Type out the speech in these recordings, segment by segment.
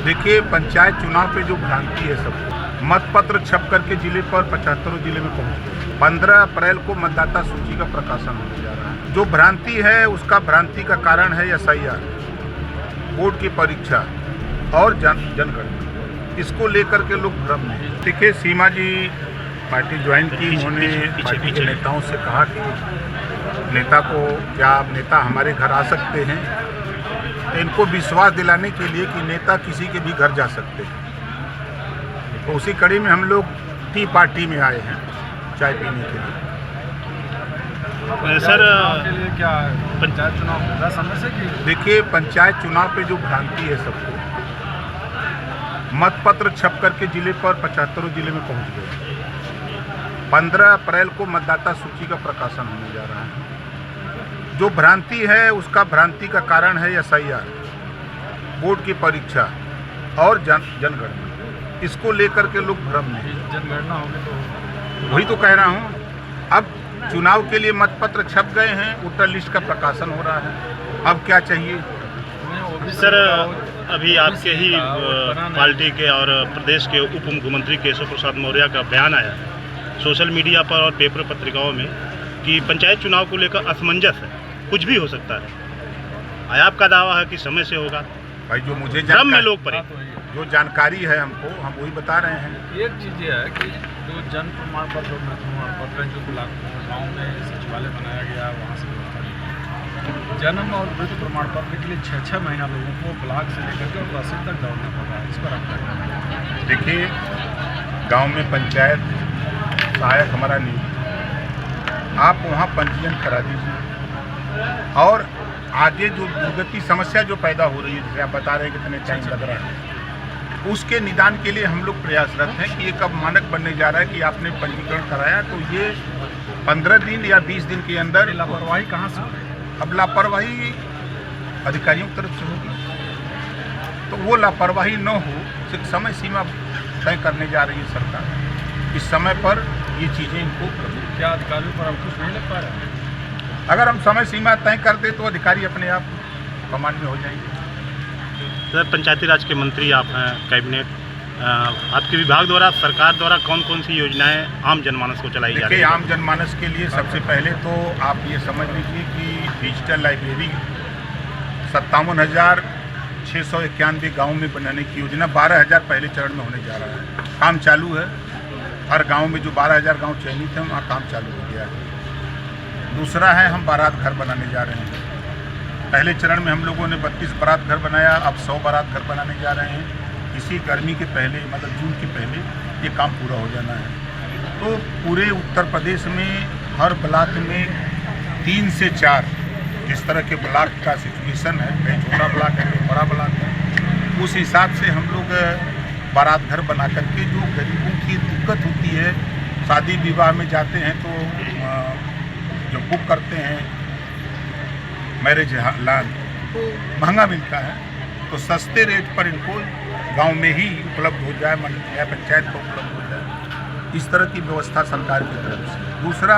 देखिए, पंचायत चुनाव पे जो भ्रांति है सबको, मत पत्र छप करके जिले पर 75 जिले में पहुंच गए। 15 अप्रैल को मतदाता सूची का प्रकाशन होने जा रहा है। जो भ्रांति है उसका भ्रांति का कारण है SIR, बोर्ड की परीक्षा और जनगणना। इसको लेकर के लोग भ्रम में हैं। देखिए, सीमा जी पार्टी ज्वाइन की, उन्होंने पार्टी के नेताओं से कहा कि नेता को क्या नेता हमारे घर आ सकते हैं, तो इनको विश्वास दिलाने के लिए कि नेता किसी के भी घर जा सकते हैं। तो उसी कड़ी में हम लोग टी पार्टी में आए हैं चाय पीने के लिए। सर के लिए क्या पंचायत चुनाव पूरा समय से कि देखिए, पंचायत चुनाव पे जो भ्रांति है सबको, मत पत्र छप करके जिले पर 75 जिले में पहुंच गए। 15 अप्रैल को मतदाता सूची का प्रकाशन होने जा रहा है। जो भ्रांति है उसका भ्रांति का कारण है SIR, बोर्ड की परीक्षा और जनगणना। इसको लेकर के लोग भ्रम में हैं। जनगणना होगी तो वही तो कह रहा हूँ। अब चुनाव के लिए मतपत्र छप गए हैं, वोटर लिस्ट का प्रकाशन हो रहा है। अब क्या चाहिए? सर, अभी आपके ही पार्टी के और प्रदेश के उप मुख्यमंत्री केशव प्रसाद मौर्य का बयान आया है सोशल मीडिया पर और पेपर पत्रिकाओं में कि पंचायत चुनाव को लेकर असमंजस है, कुछ भी हो सकता है। आपका दावा है कि समय से होगा। भाई, जो मुझे भ्रम में लोग पड़े, जो जानकारी है हमको, हम वही बता रहे हैं। एक चीज़ ये है कि जो जन प्रमाण पत्र पत्र जो ब्लॉक गाँव में सचिवालय बनाया गया, वहाँ से जन्म और मृत्यु प्रमाण पत्र के लिए 6-6 महीना लोगों को ब्लॉक से लेकर के तहसील तक दौड़ना पड़ रहा है। इस पर आप देखिए, गांव में पंचायत सहायक हमारा नहीं, आप वहाँ पंजीयन करा दीजिए। और आगे जो दुर्गति समस्या जो पैदा हो रही है, जैसे आप बता रहे हैं कितने टाइम लग रहा है, उसके निदान के लिए हम लोग प्रयासरत हैं कि ये कब मानक बनने जा रहा है कि आपने पंजीकरण कराया तो ये 15 दिन या 20 दिन के अंदर। लापरवाही कहाँ से होगी? अब लापरवाही अधिकारियों की तरफ से होगी, तो वो लापरवाही न हो, सिर्फ समय सीमा तय करने जा रही है सरकार। इस समय पर ये चीज़ें इनको क्या अधिकारियों पर अंकुश नहीं लग पा रहा है? अगर हम समय सीमा तय कर दे तो अधिकारी अपने आप कमांड में हो जाएंगे। सर, पंचायती राज के मंत्री आप हैं, कैबिनेट, आपके विभाग द्वारा सरकार द्वारा कौन कौन सी योजनाएं आम जनमानस को चलाई जा रही है? आम जनमानस के लिए सबसे पहले तो आप ये समझ लीजिए कि डिजिटल लाइब्रेरी 57,691 गाँव में बनाने की योजना 12,000 पहले चरण में होने जा रहा है। काम चालू है। हर गांव में जो 12,000 गांव चयनित हैं वहाँ काम चालू हो गया है। दूसरा है, हम बारात घर बनाने जा रहे हैं। पहले चरण में हम लोगों ने 32 बारात घर बनाया, अब 100 बारात घर बनाने जा रहे हैं। इसी गर्मी के पहले, मतलब जून के पहले ये काम पूरा हो जाना है। तो पूरे उत्तर प्रदेश में हर ब्लॉक में 3 से 4 जिस तरह के ब्लॉक का सिचुएशन है, कहीं छोटा ब्लॉक है कहीं बड़ा ब्लॉक है, उस हिसाब से हम लोग बारात घर बना करके जो गरीबों की दिक्कत होती है, शादी विवाह में जाते हैं तो जो बुक करते हैं मैरिज हॉल तो महंगा मिलता है, तो सस्ते रेट पर इनको गांव में ही उपलब्ध हो जाए, या पंचायत को उपलब्ध हो जाए। इस तरह की व्यवस्था सरकार की तरफ से। दूसरा,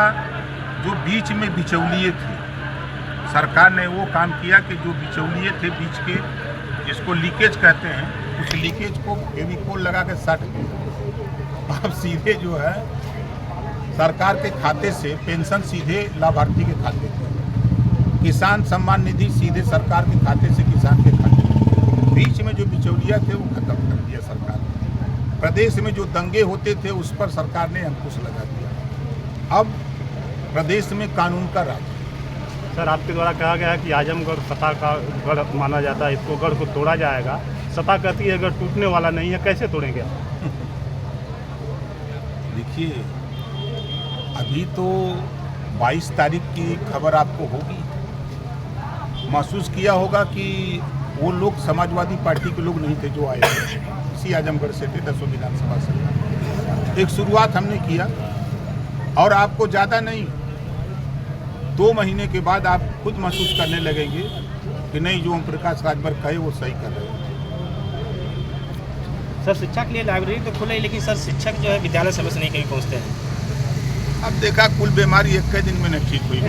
जो बीच में बिचौलिए थे, सरकार ने वो काम किया कि जो बिचौलिए थे बीच के, जिसको लीकेज कहते हैं, उस लीकेज को फेविकोल लगा के साट दिया। अब सीधे जो है सरकार के खाते से पेंशन सीधे लाभार्थी के खाते में, किसान सम्मान निधि सीधे सरकार के खाते से किसान के खाते में। बीच में जो बिचौलिया थे वो खत्म कर दिया सरकार ने। प्रदेश में जो दंगे होते थे उस पर सरकार ने अंकुश लगा दिया। अब प्रदेश में कानून का राज। सर, आपके द्वारा कहा गया है कि आजमगढ़ सत्ता का गढ़ माना जाता है, इसको गढ़ को तोड़ा जाएगा। सत्ता कहती है गढ़ टूटने वाला नहीं है, कैसे तोड़ेंगे? देखिए, अभी तो 22 तारीख की खबर आपको होगी। महसूस किया होगा कि वो लोग समाजवादी पार्टी के लोग नहीं थे जो आए थे, इसी आजमगढ़ से थे, 10 विधानसभा से। एक शुरुआत हमने किया और आपको ज़्यादा नहीं, 2 महीने के बाद आप खुद महसूस करने लगेंगे कि नहीं, जो ओम प्रकाश राजभर कहे वो सही कर रहे हैं। सर, शिक्षा के लिए लाइब्रेरी तो खुले, लेकिन सर शिक्षक जो है विद्यालय समय से नहीं कहीं पहुँचते हैं। अब देखा, कुल बीमारी 1 दिन में नहीं ठीक हुई।